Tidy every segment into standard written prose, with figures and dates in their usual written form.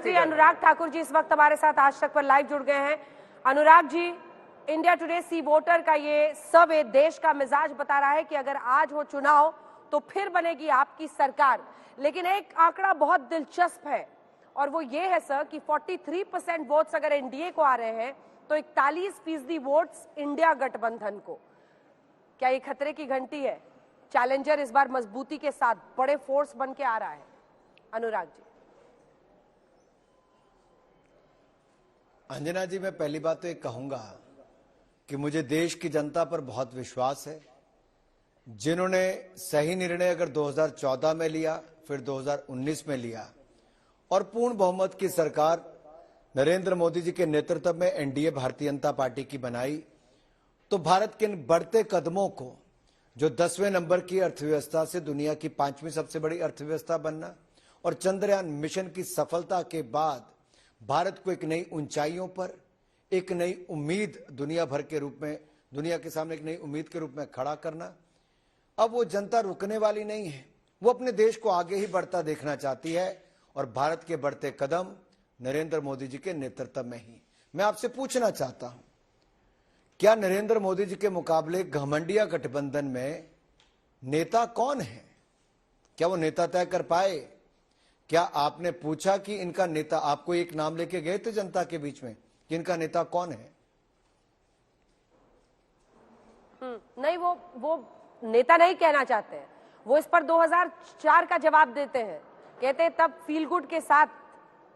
मंत्री अनुराग ठाकुर जी इस वक्त हमारे साथ आज तक पर लाइव जुड़ गए हैं। अनुराग जी, इंडिया टुडे सी वोटर का ये सर्वे देश का मिजाज बता रहा है कि अगर आज हो चुनाव तो फिर बनेगी आपकी सरकार। लेकिन एक आंकड़ा बहुत दिलचस्प है और वो ये है सर कि 43% वोट्स अगर एनडीए को आ रहे हैं तो 41% वोट्स इंडिया गठबंधन को। क्या ये खतरे की घंटी है? चैलेंजर इस बार मजबूती के साथ बड़े फोर्स बन के आ रहा है। अनुराग जी। अंजना जी, मैं पहली बात तो ये कहूंगा कि मुझे देश की जनता पर बहुत विश्वास है, जिन्होंने सही निर्णय अगर 2014 में लिया, फिर 2019 में लिया और पूर्ण बहुमत की सरकार नरेंद्र मोदी जी के नेतृत्व में एनडीए भारतीय जनता पार्टी की बनाई, तो भारत के इन बढ़ते कदमों को, जो 10वें नंबर की अर्थव्यवस्था से दुनिया की 5वीं सबसे बड़ी अर्थव्यवस्था बनना और चंद्रयान मिशन की सफलता के बाद भारत को एक नई ऊंचाइयों पर, एक नई उम्मीद दुनिया भर के रूप में, दुनिया के सामने एक नई उम्मीद के रूप में खड़ा करना। अब वो जनता रुकने वाली नहीं है, वो अपने देश को आगे ही बढ़ता देखना चाहती है और भारत के बढ़ते कदम नरेंद्र मोदी जी के नेतृत्व में ही। मैं आपसे पूछना चाहता हूं, क्या नरेंद्र मोदी जी के मुकाबले घमंडिया गठबंधन में नेता कौन है? क्या वो नेता तय कर पाए? क्या आपने पूछा कि इनका नेता, आपको एक नाम लेके गए थे जनता के बीच में कि इनका नेता कौन है? नहीं, वो नेता नहीं कहना चाहते हैं, वो इस पर 2004 का जवाब देते हैं। कहते हैं तब फील गुड के साथ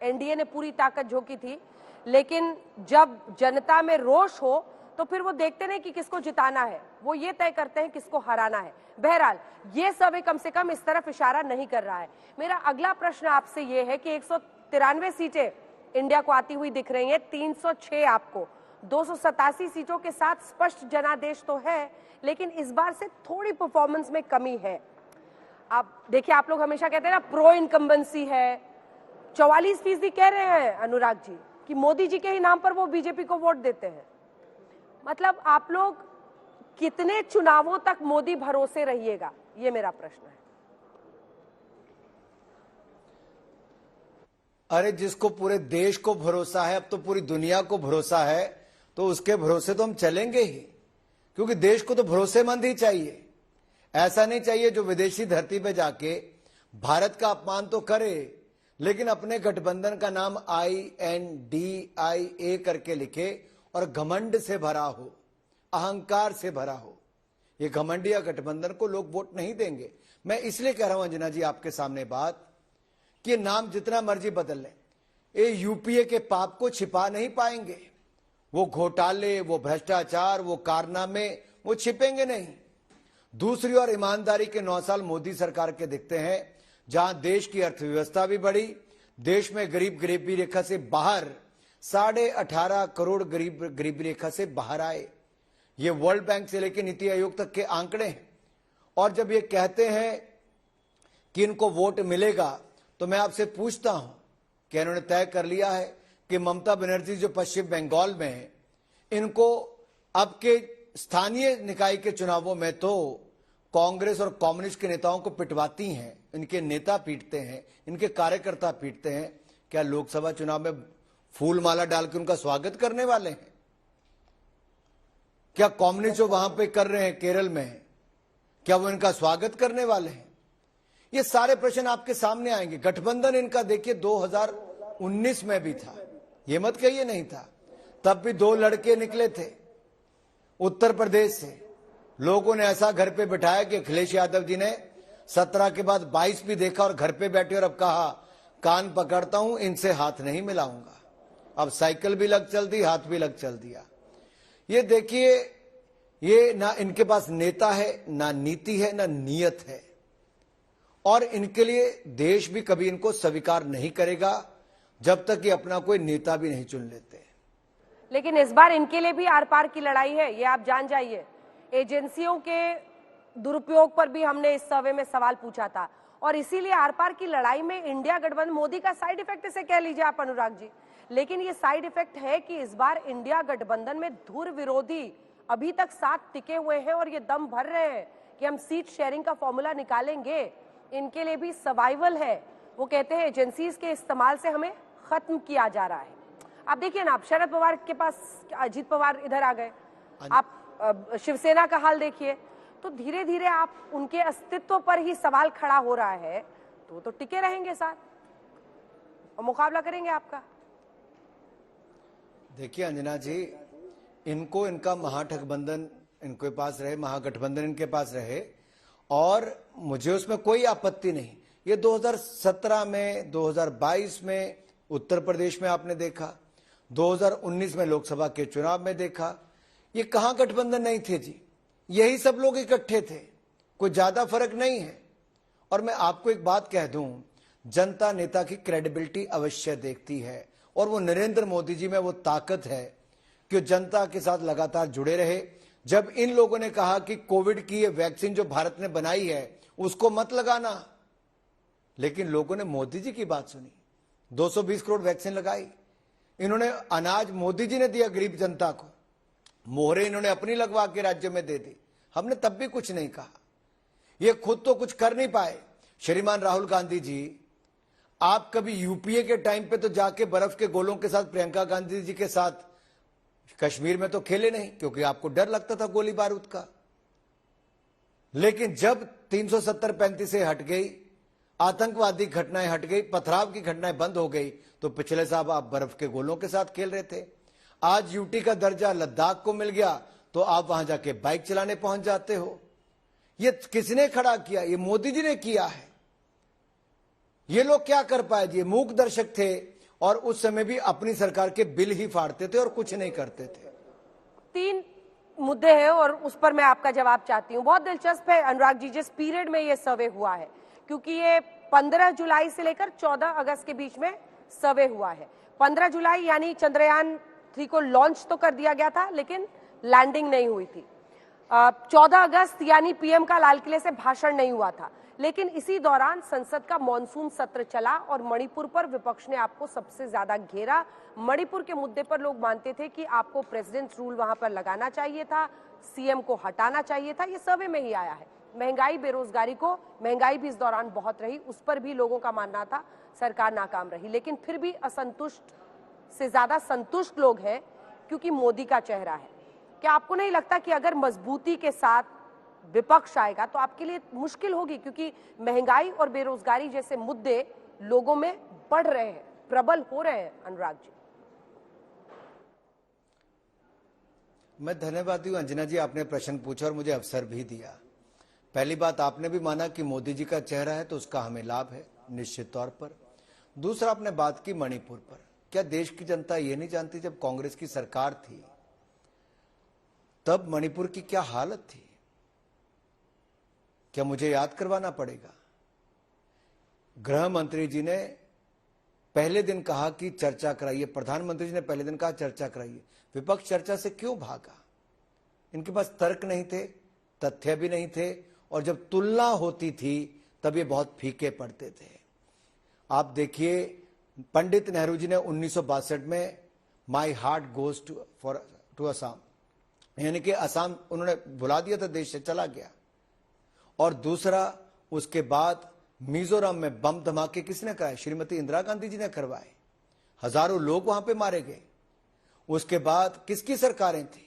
एनडीए ने पूरी ताकत झोंकी थी, लेकिन जब जनता में रोष हो तो फिर वो देखते नहीं कि किसको जिताना है, वो ये तय करते हैं किसको हराना है। बहरहाल ये सर्वे कम से कम इस तरफ इशारा नहीं कर रहा है। मेरा अगला प्रश्न आपसे ये है कि 193 सीटें इंडिया को आती हुई दिख रही हैं, 306 आपको, 287 सीटों के साथ स्पष्ट जनादेश तो है, लेकिन इस बार से थोड़ी परफॉर्मेंस में कमी है। आप देखिए, आप लोग हमेशा कहते हैं ना प्रो इनकम्बेंसी है, 44% कह रहे हैं अनुराग जी कि मोदी जी के ही नाम पर वो बीजेपी को वोट देते हैं। मतलब आप लोग कितने चुनावों तक मोदी भरोसे रहिएगा, ये मेरा प्रश्न है। अरे, जिसको पूरे देश को भरोसा है, अब तो पूरी दुनिया को भरोसा है, तो उसके भरोसे तो हम चलेंगे ही, क्योंकि देश को तो भरोसेमंद ही चाहिए। ऐसा नहीं चाहिए जो विदेशी धरती पे जाके भारत का अपमान तो करे, लेकिन अपने गठबंधन का नाम INDIA करके लिखे और घमंड से भरा हो, अहंकार से भरा हो। ये घमंडिया गठबंधन को लोग वोट नहीं देंगे। मैं इसलिए कह रहा हूं अंजना जी आपके सामने बात कि नाम जितना मर्जी बदल लें, ये यूपीए के पाप को छिपा नहीं पाएंगे। वो घोटाले, वो भ्रष्टाचार, वो कारनामे, वो छिपेंगे नहीं। दूसरी ओर ईमानदारी के 9 साल मोदी सरकार के दिखते हैं, जहां देश की अर्थव्यवस्था भी बढ़ी, देश में गरीबी रेखा से बाहर 18.5 करोड़ गरीबी रेखा से बाहर आए। ये वर्ल्ड बैंक से लेकर नीति आयोग तक के आंकड़े हैं। और जब ये कहते हैं कि इनको वोट मिलेगा, तो मैं आपसे पूछता हूं कि इन्होंने तय कर लिया है कि ममता बनर्जी जो पश्चिम बंगाल में है, इनको अब के स्थानीय निकाय के चुनावों में तो कांग्रेस और कम्युनिस्ट के नेताओं को पिटवाती हैं, इनके नेता पीटते हैं, इनके कार्यकर्ता पीटते हैं। क्या लोकसभा चुनाव में फूल माला डाल के उनका स्वागत करने वाले हैं? क्या कम्युनिस्ट जो वहां पे कर रहे हैं केरल में, क्या वो इनका स्वागत करने वाले हैं? ये सारे प्रश्न आपके सामने आएंगे। गठबंधन इनका देखिए 2019 में भी था, ये मत कहिए नहीं था। तब भी 2 लड़के निकले थे उत्तर प्रदेश से, लोगों ने ऐसा घर पे बिठाया कि अखिलेश यादव जी ने 17 के बाद 22 भी देखा और घर पे बैठे और अब कहा कान पकड़ता हूं, इनसे हाथ नहीं मिलाऊंगा। अब साइकिल भी लग चल दी, हाथ भी लग चल दिया। ये देखिए, ये ना इनके पास नेता है, ना नीति है, ना नीयत है, और इनके लिए देश भी कभी इनको स्वीकार नहीं करेगा जब तक ये अपना कोई नेता भी नहीं चुन लेते। लेकिन इस बार इनके लिए भी आर पार की लड़ाई है, ये आप जान जाइए। एजेंसियों के दुरुपयोग पर भी हमने इस सर्वे में सवाल पूछा था, और इसीलिए आर पार की लड़ाई में इंडिया गठबंधन मोदी का साइड इफेक्ट इसे कह लीजिए आप अनुराग जी, लेकिन ये साइड इफेक्ट है कि इस बार इंडिया गठबंधन में धुर विरोधी अभी तक साथ टिके हुए हैं और ये दम भर रहे हैं कि हम सीट शेयरिंग का फॉर्मूला निकालेंगे। इनके लिए भी सर्वाइवल है। वो कहते हैं एजेंसीज के इस्तेमाल से हमें खत्म किया जा रहा है। आप देखिए ना, आप शरद पवार के पास अजीत पवार इधर आ गए, आप शिवसेना का हाल देखिए, तो धीरे धीरे आप उनके अस्तित्व पर ही सवाल खड़ा हो रहा है, तो टिके रहेंगे साथ और मुकाबला करेंगे आपका। देखिए अंजना जी, इनको इनका महागठबंधन इनके पास रहे, महागठबंधन इनके पास रहे, और मुझे उसमें कोई आपत्ति नहीं। ये 2017 में, 2022 में उत्तर प्रदेश में आपने देखा, 2019 में लोकसभा के चुनाव में देखा, ये कहां गठबंधन नहीं थे जी, यही सब लोग इकट्ठे थे, कोई ज्यादा फर्क नहीं है। और मैं आपको एक बात कह दूं, जनता नेता की क्रेडिबिलिटी अवश्य देखती है, और वो नरेंद्र मोदी जी में वो ताकत है कि जनता के साथ लगातार जुड़े रहे। जब इन लोगों ने कहा कि कोविड की ये वैक्सीन जो भारत ने बनाई है उसको मत लगाना, लेकिन लोगों ने मोदी जी की बात सुनी, 220 करोड़ वैक्सीन लगाई। इन्होंने अनाज मोदी जी ने दिया गरीब जनता को, मोहरे इन्होंने अपनी लगवा के राज्य में दे दी, हमने तब भी कुछ नहीं कहा। ये खुद तो कुछ कर नहीं पाए। श्रीमान राहुल गांधी जी, आप कभी यूपीए के टाइम पे तो जाके बर्फ के गोलों के साथ प्रियंका गांधी जी के साथ कश्मीर में तो खेले नहीं, क्योंकि आपको डर लगता था गोली बारूद का। लेकिन जब 370-35 से हट गई, आतंकवादी घटनाएं हट गई, पथराव की घटनाएं बंद हो गई, तो पिछले साल आप बर्फ के गोलों के साथ खेल रहे थे। आज यूटी का दर्जा लद्दाख को मिल गया तो आप वहां जाके बाइक चलाने पहुंच जाते हो। ये किसने खड़ा किया? ये मोदी जी ने किया है। ये लोग क्या कर पाए जी? मूक दर्शक थे, और उस समय भी अपनी सरकार के बिल ही फाड़ते थे और कुछ नहीं करते थे। 3 मुद्दे हैं और उस पर मैं आपका जवाब चाहती हूँ। बहुत दिलचस्प है अनुराग जी, जिस पीरियड में ये सर्वे हुआ है, क्योंकि ये 15 जुलाई से लेकर 14 अगस्त के बीच में सर्वे हुआ है। 15 जुलाई यानी चंद्रयान 3 को लॉन्च तो कर दिया गया था, लेकिन लैंडिंग नहीं हुई थी। 14 अगस्त यानी पीएम का लाल किले से भाषण नहीं हुआ था, लेकिन इसी दौरान संसद का मॉनसून सत्र चला और मणिपुर पर विपक्ष ने आपको सबसे ज्यादा घेरा। मणिपुर के मुद्दे पर लोग मानते थे कि आपको प्रेसिडेंट रूल वहां पर लगाना चाहिए था, सीएम को हटाना चाहिए था। ये सर्वे में ही आया है। महंगाई, बेरोजगारी को, महंगाई भी इस दौरान बहुत रही, उस पर भी लोगों का मानना था सरकार नाकाम रही, लेकिन फिर भी असंतुष्ट से ज्यादा संतुष्ट लोग हैं, क्योंकि मोदी का चेहरा है। क्या आपको नहीं लगता कि अगर मजबूती के साथ विपक्ष आएगा तो आपके लिए मुश्किल होगी, क्योंकि महंगाई और बेरोजगारी जैसे मुद्दे लोगों में बढ़ रहे हैं, प्रबल हो रहे हैं? अनुराग जी, मैं धन्यवादी हूं अंजना जी, आपने प्रश्न पूछा और मुझे अवसर भी दिया। पहली बात, आपने भी माना कि मोदी जी का चेहरा है तो उसका हमें लाभ है निश्चित तौर पर। दूसरा, आपने बात की मणिपुर पर। क्या देश की जनता ये नहीं जानती जब कांग्रेस की सरकार थी तब मणिपुर की क्या हालत थी? क्या मुझे याद करवाना पड़ेगा? गृह मंत्री जी ने पहले दिन कहा कि चर्चा कराइए, प्रधानमंत्री जी ने पहले दिन कहा चर्चा कराइए। विपक्ष चर्चा से क्यों भागा? इनके पास तर्क नहीं थे, तथ्य भी नहीं थे, और जब तुलना होती थी तब ये बहुत फीके पड़ते थे। आप देखिए, पंडित नेहरू जी ने 1962 में my heart goes to Assam, यानी कि असम उन्होंने बुला दिया था, देश से चला गया। और दूसरा, उसके बाद मिजोरम में बम धमाके किसने कराए? श्रीमती इंदिरा गांधी जी ने करवाए, हजारों लोग वहां पे मारे गए। उसके बाद किसकी सरकारें थी?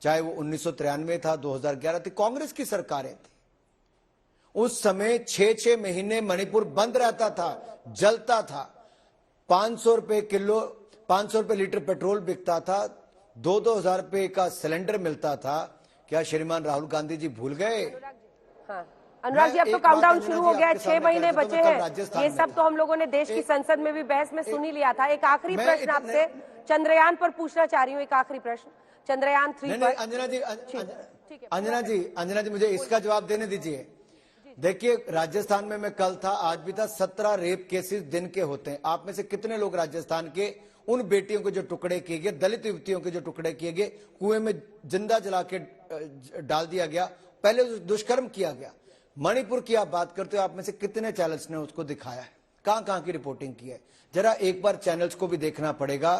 चाहे वो 1993 था, 2011 थी, कांग्रेस की सरकारें थी। उस समय 6-6 महीने मणिपुर बंद रहता था, जलता था। 500 रुपए किलो, 500 रुपए लीटर पेट्रोल बिकता था, 2-2 हजार रुपए का सिलेंडर मिलता था। क्या श्रीमान राहुल गांधी जी भूल गए? हाँ। अनुराग जी, अब तो काउंटडाउन शुरू हो गया है, 6 महीने बचे हैं। ये सब तो हम लोगों ने देश की संसद में भी बहस में सुन ही लिया था। एक आखिरी प्रश्न आपसे चंद्रयान पर पूछना चाह रही हूँ, एक आखिरी प्रश्न चंद्रयान 3 पर। अंजना जी मुझे इसका जवाब देने दीजिए। देखिए, राजस्थान में मैं कल था, आज भी था, 17 रेप केसेस दिन के होते हैं। आप में से कितने लोग राजस्थान के उन बेटियों के जो टुकड़े किए गए, दलित युवतियों के जो टुकड़े किए गए, कुएं में जिंदा जला के डाल दिया गया, पहले दुष्कर्म किया गया। मणिपुर की आप बात करते हो, आप में से कितने चैनल्स ने उसको दिखाया है? कहां की रिपोर्टिंग की है? जरा एक बार चैनल्स को भी देखना पड़ेगा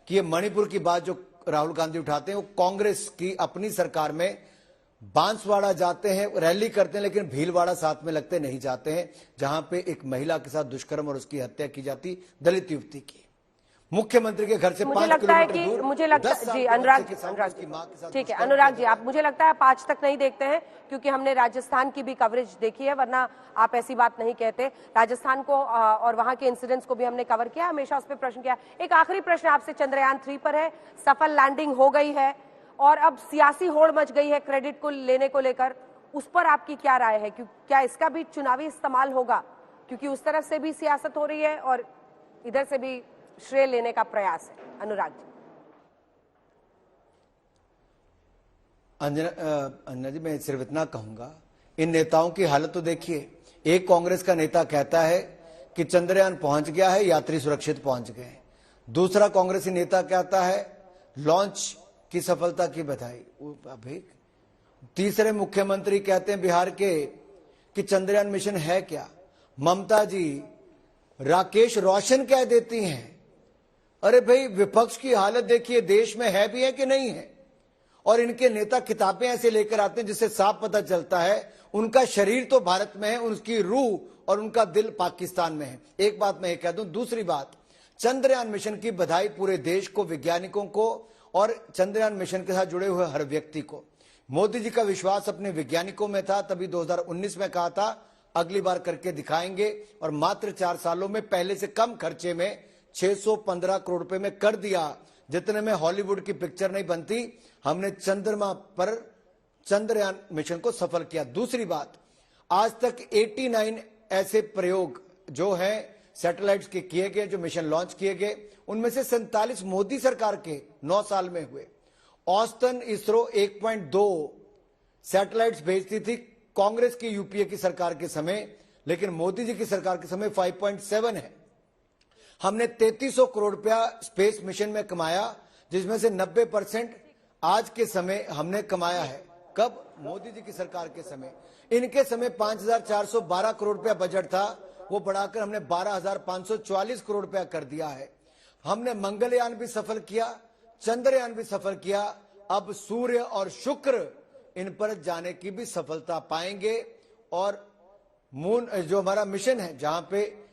कि ये मणिपुर की बात जो राहुल गांधी उठाते हैं वो कांग्रेस की अपनी सरकार में बांसवाड़ा जाते हैं, रैली करते हैं, लेकिन भीलवाड़ा साथ में लगते नहीं जाते हैं, जहां पे एक महिला के साथ दुष्कर्म और उसकी हत्या की जाती, दलित युवती की। मुख्यमंत्री के घर से मुझे 5 लगता है किलोमीटर कि दूर मुझे लगता 10 साल जी के अनुराग बच्चे के साथ अनुराग उसकी मां के साथ ठीक है दुष्कर्म अनुराग जी किया आप मुझे लगता है 5 तक नहीं देखते हैं क्योंकि हमने राजस्थान की भी कवरेज देखी है, वरना आप ऐसी बात नहीं कहते। राजस्थान को और वहां के इंसिडेंट्स को भी हमने कवर किया, हमेशा उस पर प्रश्न किया। एक आखिरी प्रश्न आपसे चंद्रयान 3 पर है, सफल लैंडिंग हो गई है और अब सियासी होड़ मच गई है क्रेडिट को लेने को लेकर, उस पर आपकी क्या राय है? क्या इसका भी चुनावी इस्तेमाल होगा? क्योंकि उस तरफ से भी सियासत हो रही है और इधर से भी श्रेय लेने का प्रयास है। अनुराग जी। अंजना जी, मैं सिर्फ इतना कहूंगा, इन नेताओं की हालत तो देखिए। एक कांग्रेस का नेता कहता है कि चंद्रयान पहुंच गया है, यात्री सुरक्षित पहुंच गए। दूसरा कांग्रेसी नेता कहता है लॉन्च की सफलता की बधाई। तीसरे मुख्यमंत्री कहते हैं बिहार के कि चंद्रयान मिशन है क्या। ममता जी राकेश रोशन कह देती हैं। अरे भाई, विपक्ष की हालत देखिए, देश में है भी है कि नहीं है। और इनके नेता किताबें ऐसे लेकर आते हैं जिससे साफ पता चलता है उनका शरीर तो भारत में है, उनकी रूह और उनका दिल पाकिस्तान में है। एक बात मैं ये कह दूं। दूसरी बात, चंद्रयान मिशन की बधाई पूरे देश को, वैज्ञानिकों को और चंद्रयान मिशन के साथ जुड़े हुए हर व्यक्ति को। मोदी जी का विश्वास अपने वैज्ञानिकों में था, तभी 2019 में कहा था अगली बार करके दिखाएंगे, और मात्र 4 सालों में पहले से कम खर्चे में 615 करोड़ रुपए में कर दिया, जितने में हॉलीवुड की पिक्चर नहीं बनती। हमने चंद्रमा पर चंद्रयान मिशन को सफल किया। दूसरी बात, आज तक 89 ऐसे प्रयोग जो हैं सैटेलाइट्स के किए गए, जो मिशन लॉन्च किए गए, उनमें से 47 मोदी सरकार के 9 साल में हुए। औसतन इसरो 1.2 सैटेलाइट्स भेजती थी कांग्रेस की यूपीए की सरकार के समय, लेकिन मोदी जी की सरकार के समय 5.7 है। हमने 3300 करोड़ रुपया स्पेस मिशन में कमाया, जिसमें से 90% आज के समय हमने कमाया है। कब? मोदी जी की सरकार के समय। इनके समय 5412 करोड़ रुपया बजट था, वो बढ़ाकर हमने 12544 करोड़ रुपया कर दिया है। हमने मंगलयान भी सफल किया, चंद्रयान भी सफल किया, अब सूर्य और शुक्र इन पर जाने की भी सफलता पाएंगे। और मून जो हमारा मिशन है, जहां पे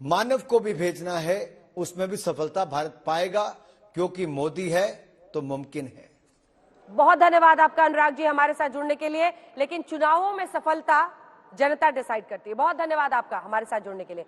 मानव को भी भेजना है, उसमें भी सफलता भारत पाएगा, क्योंकि मोदी है तो मुमकिन है। बहुत धन्यवाद आपका अनुराग जी हमारे साथ जुड़ने के लिए। लेकिन चुनावों में सफलता जनता डिसाइड करती है। बहुत धन्यवाद आपका हमारे साथ जुड़ने के लिए।